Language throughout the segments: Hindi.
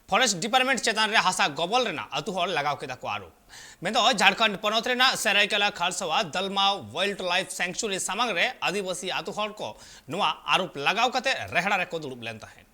फॉरेस्ट डिपार्टमेंट चेतान रे हासा गबल रेना अतु हर लगाव केदा को आरोप मेदो झारखंड पनोत रेना सरायकेला खारसवा दलमा वाइल्ड लाइफ सेंचुरी सामंग रे आदिवासी अतु हर को नुआ आरोप लगाव कते रेहड़ा रे को दुड़ुब लेन ताहेन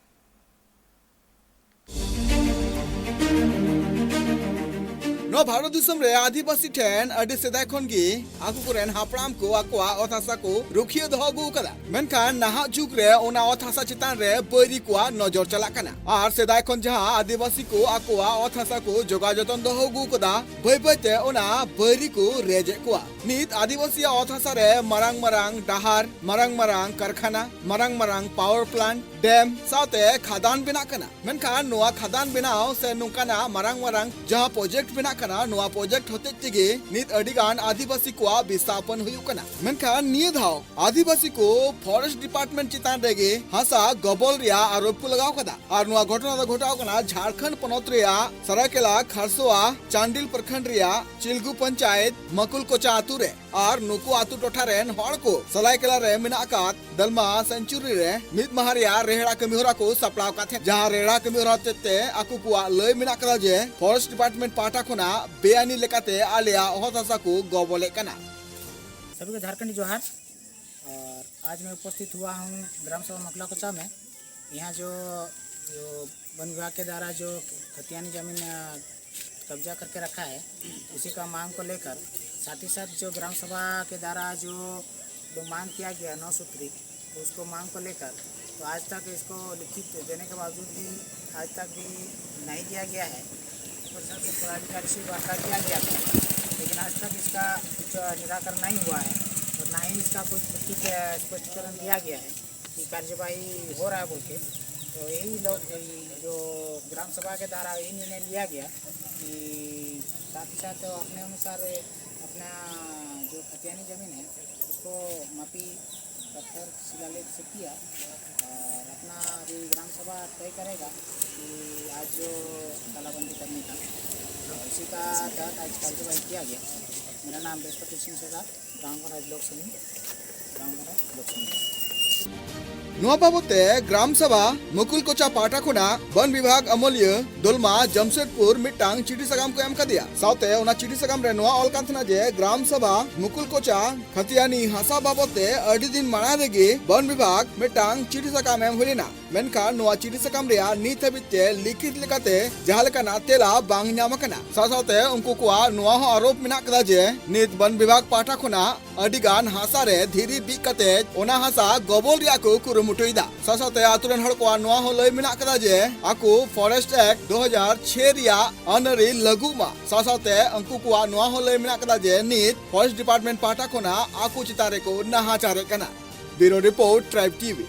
नो भारत दिसम रे आदिवासी ठेन अडी सेदाय खन गी आकु कोरेन हापराम को आकुआ अथासा को रुखियो दहो गु कदा मेनखान नाहा जुग रे ओना अथासा चितान रे बैरी कोआ नजर चला कना आर सेदाय खन जहां आदिवासी को आकुआ अथासा को जोगा जतन दहो गु कदा बै बैते ओना बैरी को रेजे कोआ नित आदिवासी अथासा रे मरांग मरांग डाहार मरांग मरांग कारखाना Marang Marang power plant dam साथे खादान बिना कना मेनखान नोआ खादान बिनाव से नुकाना मरांग मरांग जहां प्रोजेक्ट बिना कना नोआ प्रोजेक्ट होते तिगे नित अडिगान आदिवासी को विस्थापन हुयु कना मेनखान निये धाव आदिवासी को फॉरेस्ट डिपार्टमेंट चितान रेगे हासा गबल रिया आरोप को लगाव कदा आर नोआ घटना दा घटाव कना झारखंड पनोत रिया सरायकेला खारसोआ चांडिल प्रखंड रिया चिलगु पंचायत मकुल कोचा आतु रे आर नुकु आतु टोठा रेन हड़ को सरायकेला रे मिनाकात दलमा सेंचुरी रे मिद महारिया रेहड़ा कमिहोरा को सपड़ाव काथे जहां रेहड़ा कमिहोरा तेते आकु कुआ लय मिना कदा जे फॉरेस्ट डिपार्टमेंट पाटा खुना बेआनी लेकाते आलिया ओहतासा को गबले कना। सभी को झारखंडी जोहार। और आज मैं उपस्थित हुआ हूँ ग्राम सभा मकला कोचा में। यहाँ जो वन विभाग के द्वारा जो खतियानी जमीन कब्जा करके रखा है उसी का मांग को लेकर साथ ही साथ जो ग्राम सभा के द्वारा जो मांग किया गया 9 सूत्री तो उसको मांग को लेकर तो आज तक इसको लिखित देने के बावजूद भी आज तक भी नहीं दिया गया है। प्रशासन पदाधिकारी से वार्ता किया गया था लेकिन आज तक इसका कुछ निराकरण नहीं हुआ है और ना ही इसका कुछ लिखित स्पष्टीकरण दिया गया है कि कार्यवाही हो रहा है बोल के। तो यही लोग जो ग्राम सभा के द्वारा यही निर्णय लिया गया कि साथ ही साथ अपने अनुसार अपना जो खतियानी ज़मीन है उसको मापी पत्थर शिलालेख से किया और अपना अभी ग्राम सभा तय करेगा कि आज जो तालाबंदी करने का तो इसी का तहत आज कार्यवाही किया गया। मेरा नाम बृहस्पति सिंह सरदार गाँव लोक समिति नुआ बाबते ग्राम सभा मुकुल कोचा पाटा खुना वन विभाग अमूल्य दोलमा जमशेदपुर मिटांग चिठी सगाम को एम कदिया साउते उना चिठी सगाम रे नुआ अलकांथना जे ग्राम सभा मुकुल कोचा खतियानी हासा बाबते अडी दिन माना रेगे वन विभाग मिटांग चिठी सगाम एम हुलिना मेनखान नुआ चिठी सगाम रे नीत हबिते लिखित लेकाते जहां लेकाना तेला बांग न्याम कना सासाते उनको को नुआ हो आरोप मिना कदा जे नीत वन विभाग पाटा खुना अडिगान हासा रे धीरी बिकते ओना हासा गबल रिया को कुरुमुटुइदा सासाते आतुरन हड़ को नुआ हो लय मिना कदा जे आकु फॉरेस्ट एक्ट 2006 रिया अनरी लगुमा सासाते अंकु को नुआ हो लय मिना कदा जे नीत फॉरेस्ट डिपार्टमेंट पाटा खुना आकु चितारे को नहाचारे कना। Bureau report tribe TV.